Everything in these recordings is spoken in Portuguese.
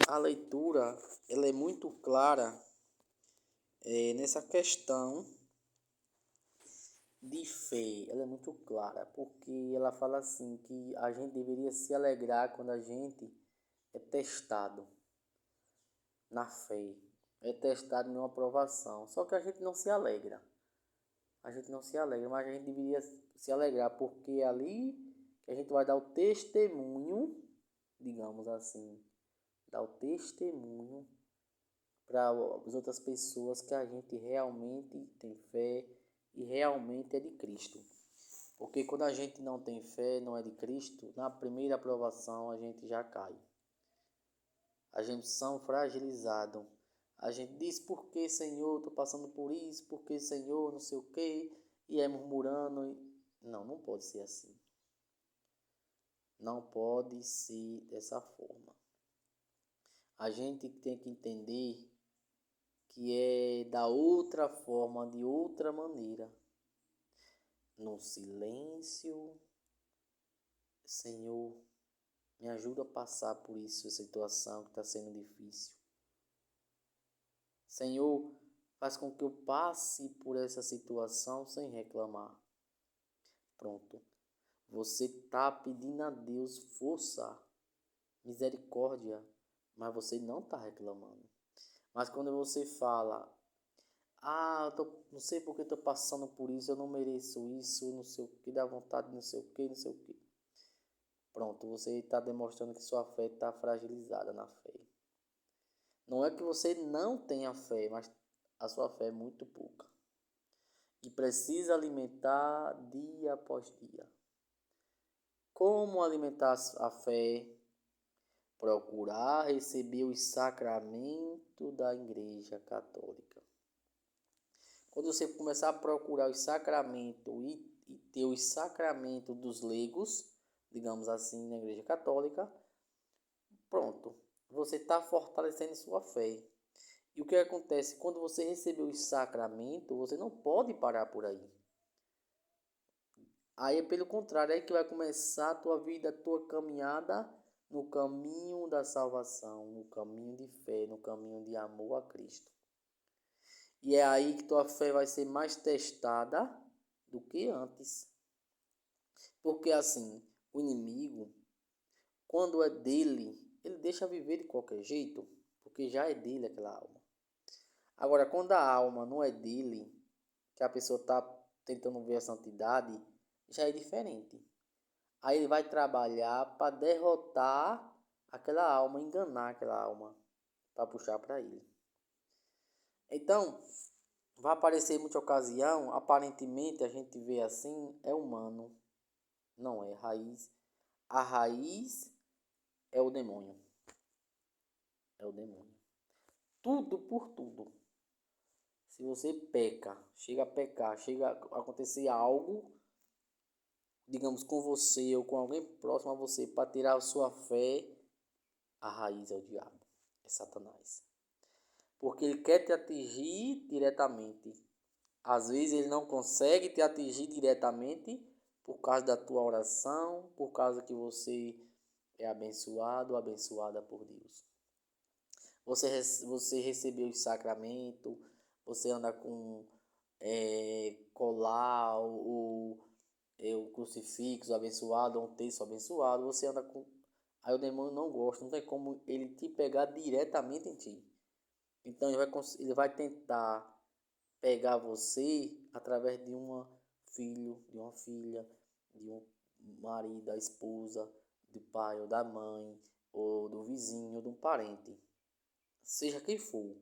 a leitura ela é muito clara nessa questão de fé. Ela é muito clara porque ela fala assim que a gente deveria se alegrar quando a gente é testado na fé, é testado em uma provação. Só que a gente não se alegra. A gente não se alegra, mas a gente deveria se alegrar porque é ali que a gente vai dar o testemunho, digamos assim, dar o testemunho para as outras pessoas que a gente realmente tem fé e realmente é de Cristo. Porque quando a gente não tem fé, não é de Cristo, na primeira aprovação a gente já cai. A gente são fragilizado. A gente diz, por que, Senhor, estou passando por isso, por que, Senhor, não sei o quê, e é murmurando. Não, não pode ser assim. Não pode ser dessa forma. A gente tem que entender que é da outra forma, de outra maneira. No silêncio, Senhor, me ajuda a passar por isso, essa situação que está sendo difícil. Senhor, faz com que eu passe por essa situação sem reclamar. Pronto. Você está pedindo a Deus força, misericórdia, mas você não está reclamando. Mas quando você fala, não sei porque estou passando por isso, eu não mereço isso, não sei o que, dá vontade, não sei o que, não sei o que. Pronto, você está demonstrando que sua fé está fragilizada na fé. Não é que você não tenha fé, mas a sua fé é muito pouca. E precisa alimentar dia após dia. Como alimentar a fé? Procurar receber os sacramentos da Igreja Católica. Quando você começar a procurar os sacramentos e ter os sacramentos dos leigos, digamos assim, na Igreja Católica, pronto, você está fortalecendo sua fé. E o que acontece? Quando você recebeu os sacramentos, você não pode parar por aí. Aí, pelo contrário, é que vai começar a tua vida, a tua caminhada no caminho da salvação, no caminho de fé, no caminho de amor a Cristo. E é aí que tua fé vai ser mais testada do que antes. Porque assim, o inimigo, quando é dele, ele deixa viver de qualquer jeito, porque já é dele aquela alma. Agora, quando a alma não é dele, que a pessoa está tentando ver a santidade, já é diferente. Aí ele vai trabalhar para derrotar aquela alma, enganar aquela alma, para puxar para ele. Então, vai aparecer muita ocasião, aparentemente a gente vê assim, é humano, não é raiz. A raiz é o demônio. É o demônio. Tudo por tudo. Se você peca, chega a pecar, chega a acontecer algo, digamos com você ou com alguém próximo a você, para tirar a sua fé, a raiz é o diabo, é Satanás. Porque ele quer te atingir diretamente. Às vezes ele não consegue te atingir diretamente por causa da tua oração, por causa que você é abençoado ou abençoada por Deus. Você recebeu o sacramento, você anda com colar, o crucifixo abençoado, um texto abençoado, você anda com. Aí o demônio não gosta, não tem como ele te pegar diretamente em ti. Então ele vai tentar pegar você através de uma filho, de uma filha, de um marido, da esposa, do pai ou da mãe, ou do vizinho, ou de um parente. Seja quem for,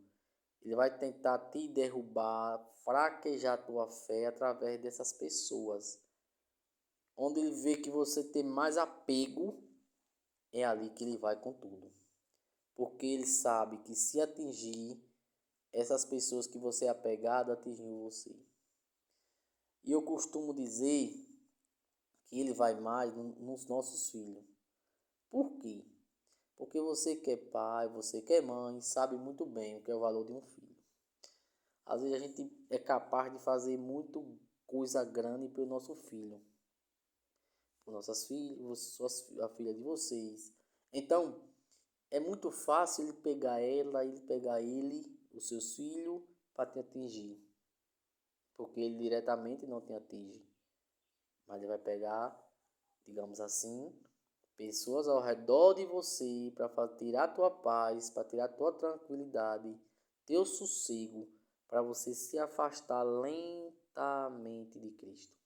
ele vai tentar te derrubar, fraquejar a tua fé através dessas pessoas. Onde ele vê que você tem mais apego, é ali que ele vai com tudo. Porque ele sabe que se atingir essas pessoas que você é apegado, atingiu você. E eu costumo dizer que ele vai mais nos nossos filhos. Por quê? Porque você que é pai, você que é mãe, sabe muito bem o que é o valor de um filho. Às vezes a gente é capaz de fazer muito coisa grande pelo nosso filho. Por nossas filhas, a filha de vocês. Então, é muito fácil ele pegar ela, ele pegar ele, os seus filhos, para te atingir. Porque ele diretamente não te atinge. Mas ele vai pegar, digamos assim, pessoas ao redor de você para tirar tua paz, para tirar tua tranquilidade, teu sossego, para você se afastar lentamente de Cristo.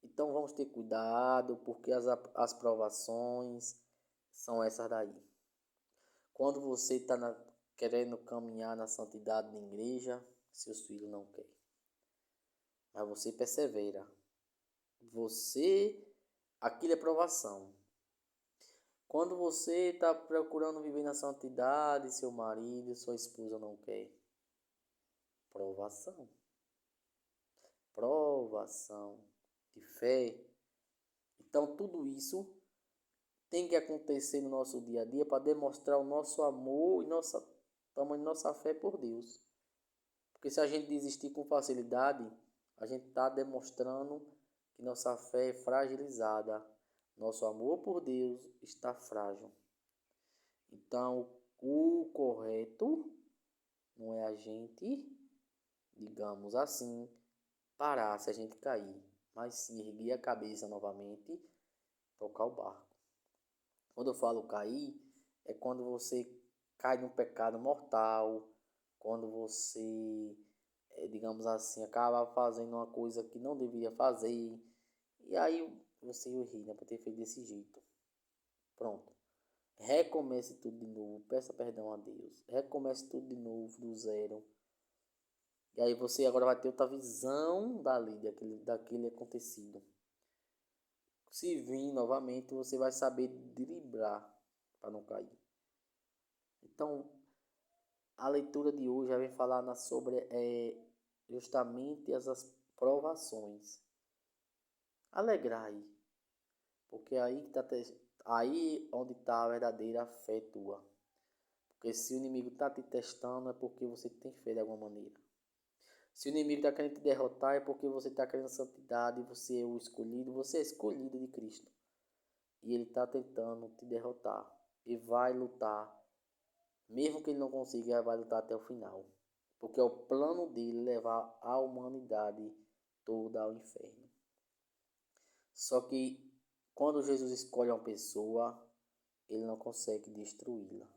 Então vamos ter cuidado, porque as provações são essas daí. Quando você está querendo caminhar na santidade na igreja, seus filhos não querem. Mas você persevera. Aquilo é provação. Quando você está procurando viver na santidade, seu marido, sua esposa não quer. Provação. Provação de fé. Então tudo isso tem que acontecer no nosso dia a dia para demonstrar o nosso amor e nossa fé por Deus. Porque se a gente desistir com facilidade, a gente está demonstrando que nossa fé é fragilizada. Nosso amor por Deus está frágil. Então, o correto não é a gente, digamos assim, parar se a gente cair, mas sim erguer a cabeça novamente e tocar o barco. Quando eu falo cair, é quando você cai num pecado mortal, quando você, digamos assim, acaba fazendo uma coisa que não deveria fazer, e aí você ri, né, por ter feito desse jeito. Pronto. Recomece tudo de novo, peça perdão a Deus. Recomece tudo de novo, do zero. E aí você agora vai ter outra visão daquele acontecido. Se vir novamente, você vai saber driblar para não cair. Então, a leitura de hoje já vem falar sobre justamente as provações. Alegrai, porque aí onde está a verdadeira fé tua. Porque se o inimigo está te testando, é porque você tem fé de alguma maneira. Se o inimigo está querendo te derrotar, é porque você está querendo santidade, você é o escolhido, você é escolhido de Cristo. E ele está tentando te derrotar. E vai lutar. Mesmo que ele não consiga, ele vai lutar até o final. Porque é o plano dele levar a humanidade toda ao inferno. Só que quando Jesus escolhe uma pessoa, ele não consegue destruí-la.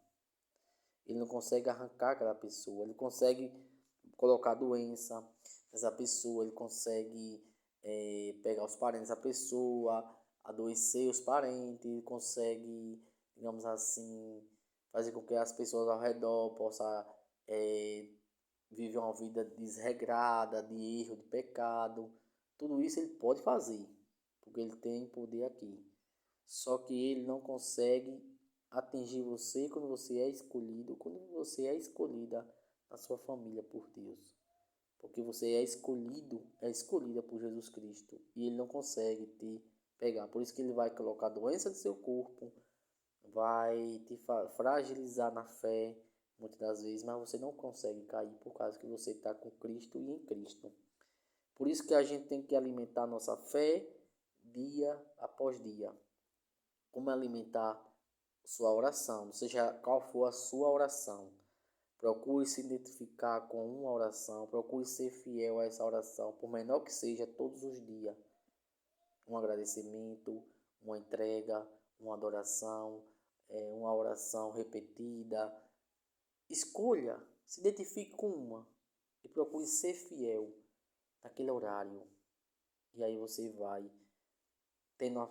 Ele não consegue arrancar aquela pessoa. Ele consegue colocar doença nessa pessoa. Ele consegue pegar os parentes da pessoa, adoecer os parentes. Ele consegue, digamos assim, fazer com que as pessoas ao redor possam viver uma vida desregrada, de erro, de pecado. Tudo isso ele pode fazer, porque ele tem poder aqui. Só que ele não consegue atingir você quando você é escolhido, quando você é escolhida na sua família por Deus. Porque você é escolhida por Jesus Cristo. E ele não consegue te pegar. Por isso que ele vai colocar doença no seu corpo, vai te fragilizar na fé, muitas das vezes, mas você não consegue cair por causa que você está com Cristo e em Cristo. Por isso que a gente tem que alimentar nossa fé dia após dia. Como alimentar sua oração, seja qual for a sua oração. Procure se identificar com uma oração, procure ser fiel a essa oração, por menor que seja, todos os dias. Um agradecimento, uma entrega, uma adoração, uma oração repetida. Escolha, se identifique com uma e procure ser fiel naquele horário. E aí você vai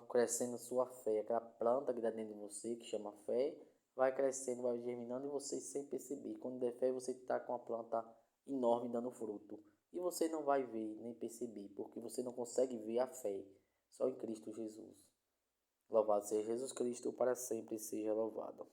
crescendo sua fé, aquela planta que dá dentro de você, que chama fé, vai crescendo, vai germinando e você sem perceber. Quando der fé, você está com uma planta enorme dando fruto. E você não vai ver, nem perceber, porque você não consegue ver a fé, só em Cristo Jesus. Louvado seja Jesus Cristo, para sempre seja louvado.